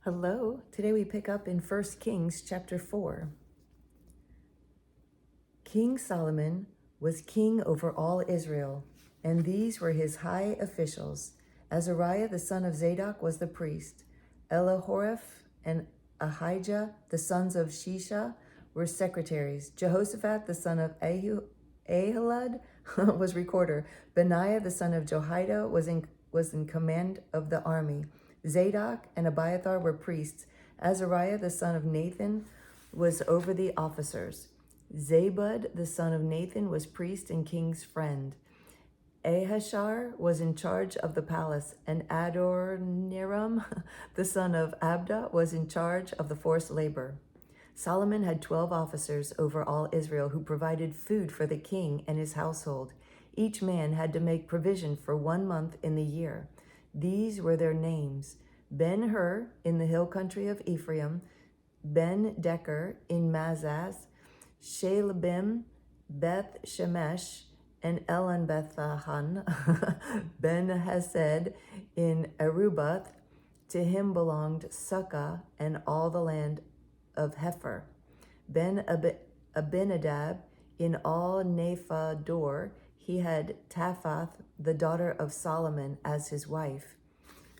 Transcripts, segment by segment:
Hello. Today we pick up in 1 Kings chapter 4. King Solomon was king over all Israel, and these were his high officials. Azariah the son of Zadok was the priest. Elihoreph and Ahijah the sons of Shisha were secretaries. Jehoshaphat the son of Ahilud was recorder. Benaiah the son of Jehoiada was in command of the army. Zadok and Abiathar were priests. Azariah the son of Nathan was over the officers. Zabud the son of Nathan was priest and king's friend. Ahishar was in charge of the palace, and Adoniram the son of Abda was in charge of the forced labor. Solomon had 12 officers over all Israel who provided food for the king and his household. Each man had to make provision for 1 month in the year. These were their names: Ben-Hur in the hill country of Ephraim, Ben-Decker in Mazaz, Shalabim, Beth-Shemesh, and Elon-Bethahan, Ben-Hesed in Arubath. To him belonged Sukkah and all the land of Hepher. Ben-Abinadab in all Nephador. He had Taphath, the daughter of Solomon, as his wife.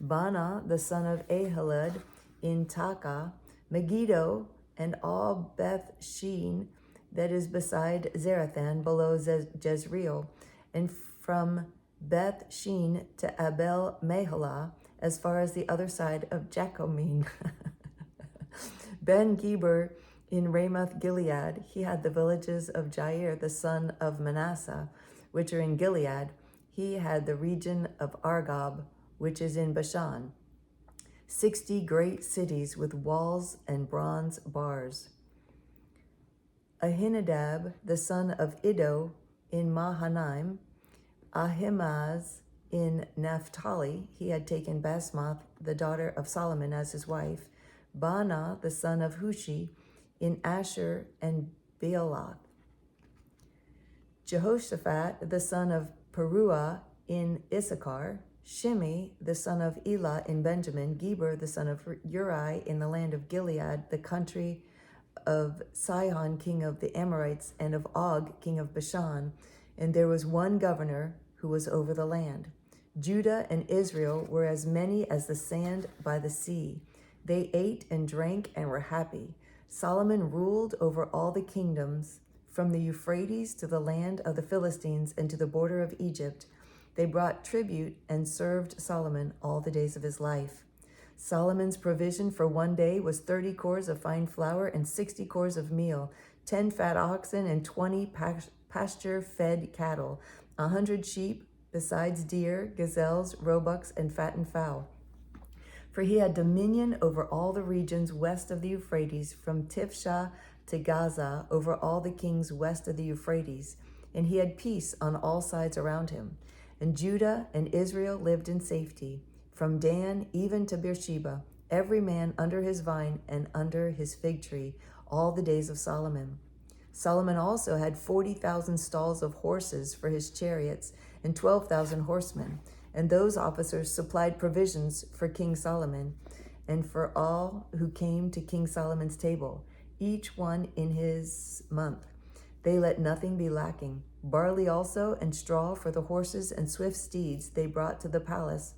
Bana, the son of Ahilud, in Taka. Megiddo and all Beth-Shean, that is beside Zarathan, below Jezreel, and from Beth-Shean to Abel-Meholah, as far as the other side of Jacomine. Ben-Geber in Ramoth-Gilead. He had the villages of Jair, the son of Manasseh, which are in Gilead. He had the region of Argob, which is in Bashan. 60 great cities with walls and bronze bars. Ahinadab, the son of Iddo, in Mahanaim. Ahimaaz in Naphtali. He had taken Basmath, the daughter of Solomon, as his wife. Bana, the son of Hushi, in Asher and Bealoth. Jehoshaphat, the son of Peruah, in Issachar. Shimei, the son of Elah, in Benjamin. Geber, the son of Uri, in the land of Gilead, the country of Sihon, king of the Amorites, and of Og, king of Bashan. And there was one governor who was over the land. Judah and Israel were as many as the sand by the sea. They ate and drank and were happy. Solomon ruled over all the kingdoms, from the Euphrates to the land of the Philistines and to the border of Egypt. They brought tribute and served Solomon all the days of his life. Solomon's provision for 1 day was 30 cores of fine flour and 60 cores of meal, 10 fat oxen and 20 pasture-fed cattle, 100 sheep, besides deer, gazelles, roebucks, and fattened fowl. For he had dominion over all the regions west of the Euphrates, from Tifsha to Gaza, over all the kings west of the Euphrates, and he had peace on all sides around him. And Judah and Israel lived in safety, from Dan even to Beersheba, every man under his vine and under his fig tree, all the days of Solomon. Solomon also had 40,000 stalls of horses for his chariots and 12,000 horsemen, and those officers supplied provisions for King Solomon and for all who came to King Solomon's table, each one in his month. They let nothing be lacking. Barley also and straw for the horses and swift steeds they brought to the palace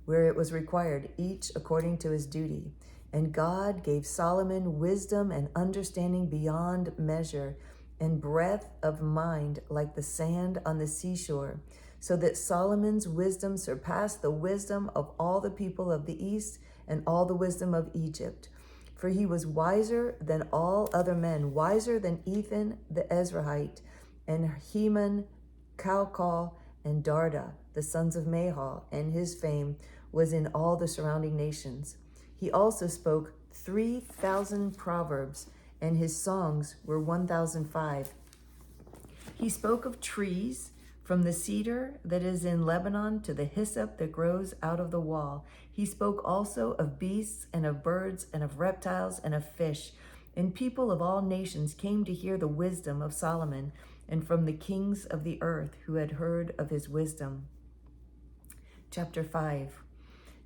where it was required, each according to his duty. And God gave Solomon wisdom and understanding beyond measure, and breadth of mind like the sand on the seashore, so that Solomon's wisdom surpassed the wisdom of all the people of the east and all the wisdom of Egypt. For he was wiser than all other men, wiser than Ethan the Ezrahite, and Heman, Calcol, and Darda, the sons of Mahal, and his fame was in all the surrounding nations. He also spoke 3,000 proverbs, and his songs were 1,005. He spoke of trees, from the cedar that is in Lebanon to the hyssop that grows out of the wall. He spoke also of beasts and of birds and of reptiles and of fish. And people of all nations came to hear the wisdom of Solomon, and from the kings of the earth who had heard of his wisdom. Chapter 5.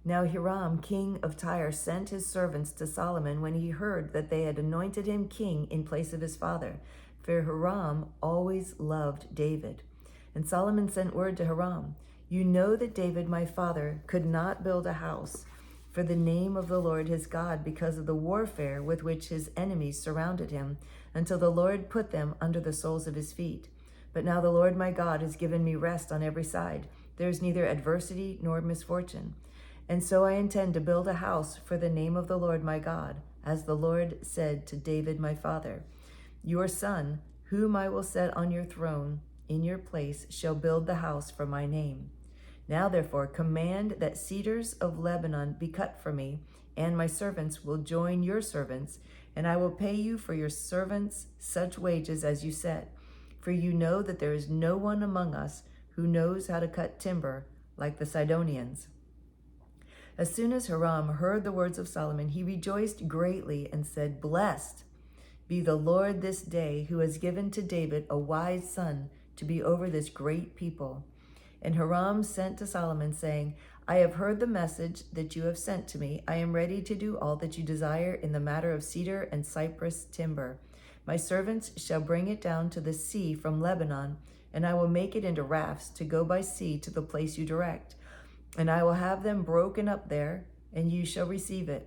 Now Hiram, king of Tyre, sent his servants to Solomon when he heard that they had anointed him king in place of his father, for Hiram always loved David. And Solomon sent word to Hiram, "You know that David my father could not build a house for the name of the Lord his God because of the warfare with which his enemies surrounded him, until the Lord put them under the soles of his feet. But now the Lord my God has given me rest on every side. There is neither adversity nor misfortune. And so I intend to build a house for the name of the Lord my God, as the Lord said to David my father, your son, whom I will set on your throne in your place, shall build the house for my name. Now therefore command that cedars of Lebanon be cut for me, and my servants will join your servants, and I will pay you for your servants such wages as you set. For you know that there is no one among us who knows how to cut timber like the Sidonians." As soon as Hiram heard the words of Solomon, he rejoiced greatly and said, "Blessed be the Lord this day, who has given to David a wise son to be over this great people." And Hiram sent to Solomon, saying, "I have heard the message that you have sent to me. I am ready to do all that you desire in the matter of cedar and cypress timber. My servants shall bring it down to the sea from Lebanon, and I will make it into rafts to go by sea to the place you direct. And I will have them broken up there, and you shall receive it.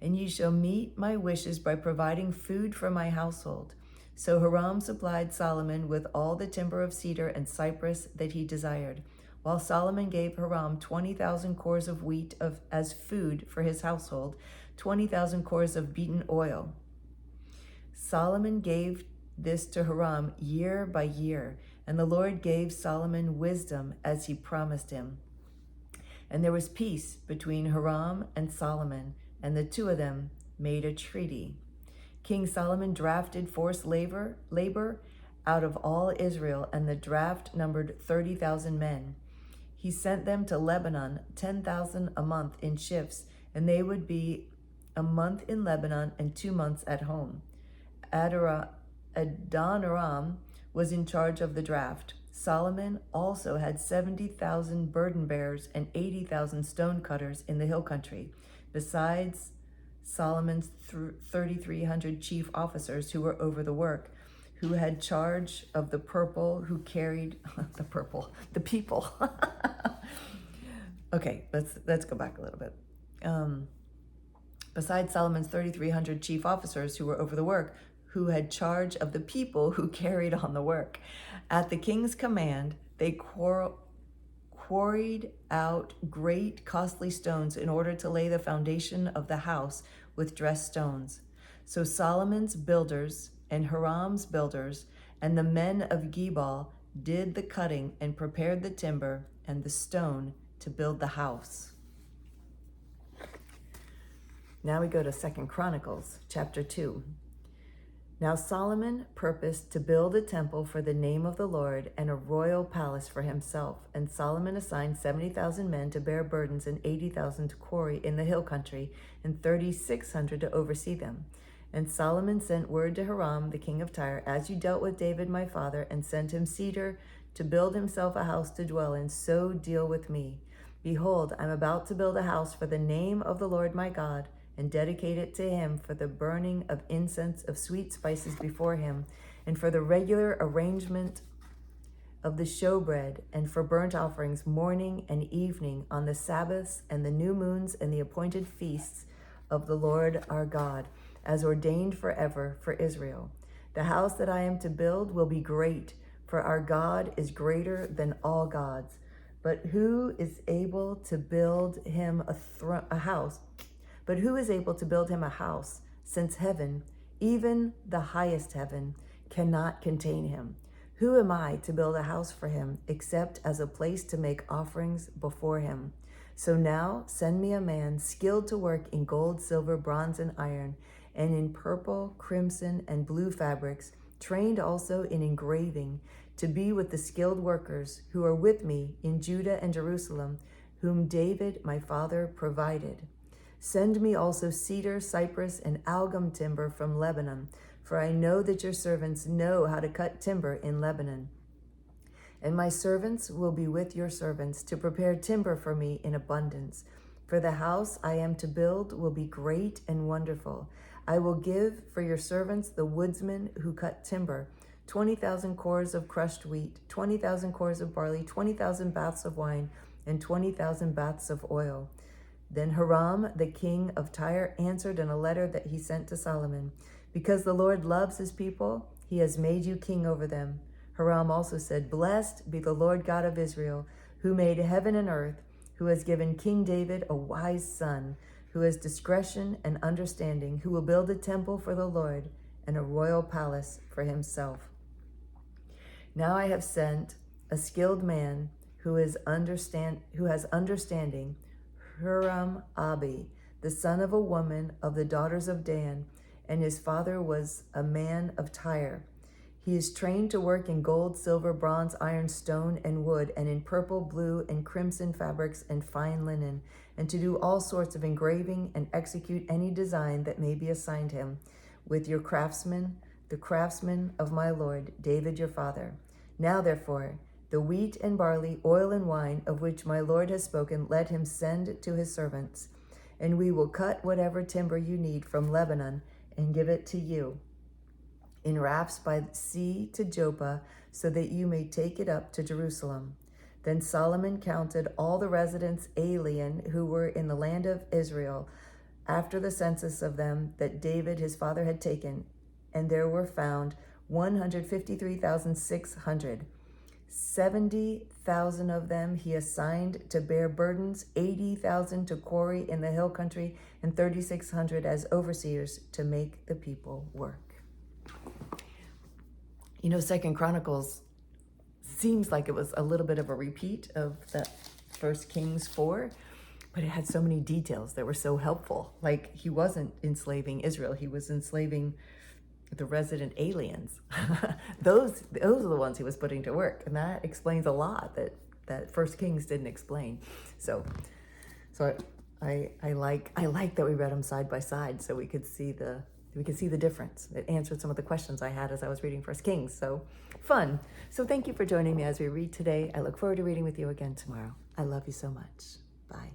And you shall meet my wishes by providing food for my household." So Hiram supplied Solomon with all the timber of cedar and cypress that he desired, while Solomon gave Hiram 20,000 cores of wheat as food for his household, 20,000 cores of beaten oil. Solomon gave this to Hiram year by year, and the Lord gave Solomon wisdom as he promised him. And there was peace between Hiram and Solomon, and the two of them made a treaty. King Solomon drafted forced labor out of all Israel, and the draft numbered 30,000 men. He sent them to Lebanon, 10,000 a month in shifts, and they would be a month in Lebanon and 2 months at home. Adoniram was in charge of the draft. Solomon also had 70,000 burden bearers and 80,000 stone cutters in the hill country, besides Solomon's 3,300 chief officers who were over the work, who had charge of the purple, who carried the people. Okay, let's go back a little bit. Besides Solomon's 3,300 chief officers who were over the work, who had charge of the people who carried on the work. At the king's command, they quarried out great costly stones in order to lay the foundation of the house with dressed stones. So Solomon's builders and Hiram's builders and the men of Gebal did the cutting and prepared the timber and the stone to build the house. Now we go to 2 Chronicles chapter 2. Now Solomon purposed to build a temple for the name of the Lord and a royal palace for himself. And Solomon assigned 70,000 men to bear burdens and 80,000 to quarry in the hill country and 3,600 to oversee them. And Solomon sent word to Hiram, the king of Tyre, "As you dealt with David my father and sent him cedar to build himself a house to dwell in, so deal with me. Behold, I'm about to build a house for the name of the Lord my God, and dedicate it to him for the burning of incense of sweet spices before him, and for the regular arrangement of the showbread, and for burnt offerings morning and evening on the Sabbaths and the new moons and the appointed feasts of the Lord our God, as ordained forever for Israel. The house that I am to build will be great, for our God is greater than all gods. But who is able to build him a house? But who is able to build him a house, since heaven, even the highest heaven, cannot contain him? Who am I to build a house for him, except as a place to make offerings before him? So now send me a man skilled to work in gold, silver, bronze, and iron, and in purple, crimson, and blue fabrics, trained also in engraving, to be with the skilled workers who are with me in Judah and Jerusalem, whom David my father provided. Send me also cedar, cypress, and algum timber from Lebanon, for I know that your servants know how to cut timber in Lebanon. And my servants will be with your servants to prepare timber for me in abundance. For the house I am to build will be great and wonderful. I will give for your servants, the woodsmen who cut timber, 20,000 cores of crushed wheat, 20,000 cores of barley, 20,000 baths of wine, and 20,000 baths of oil. Then Hiram, the king of Tyre, answered in a letter that he sent to Solomon, because the Lord loves his people, he has made you king over them. Hiram also said, Blessed be the Lord God of Israel, who made heaven and earth, who has given King David a wise son, who has discretion and understanding, who will build a temple for the Lord and a royal palace for himself. Now I have sent a skilled man who has understanding, Hiram Abi, the son of a woman of the daughters of Dan, and his father was a man of Tyre. He is trained to work in gold, silver, bronze, iron, stone, and wood, and in purple, blue, and crimson fabrics and fine linen, and to do all sorts of engraving and execute any design that may be assigned him, with your craftsmen, the craftsmen of my lord, David your father. Now therefore, the wheat and barley, oil and wine, of which my lord has spoken, let him send to his servants, and we will cut whatever timber you need from Lebanon and give it to you in rafts by sea to Joppa, so that you may take it up to Jerusalem. Then Solomon counted all the residents alien who were in the land of Israel after the census of them that David his father had taken, and there were found 153,600. 70,000 of them he assigned to bear burdens, 80,000 to quarry in the hill country, and 3,600 as overseers to make the people work. You know, Second Chronicles seems like it was a little bit of a repeat of that First Kings 4, but it had so many details that were so helpful. Like, he wasn't enslaving Israel, he was enslaving the resident aliens. those are the ones he was putting to work, and that explains a lot that First Kings didn't explain. So I like that we read them side by side, so we could see the difference. It answered some of the questions I had as I was reading First Kings. So fun. So thank you for joining me as we read today. I look forward to reading with you again tomorrow. I love you so much. Bye.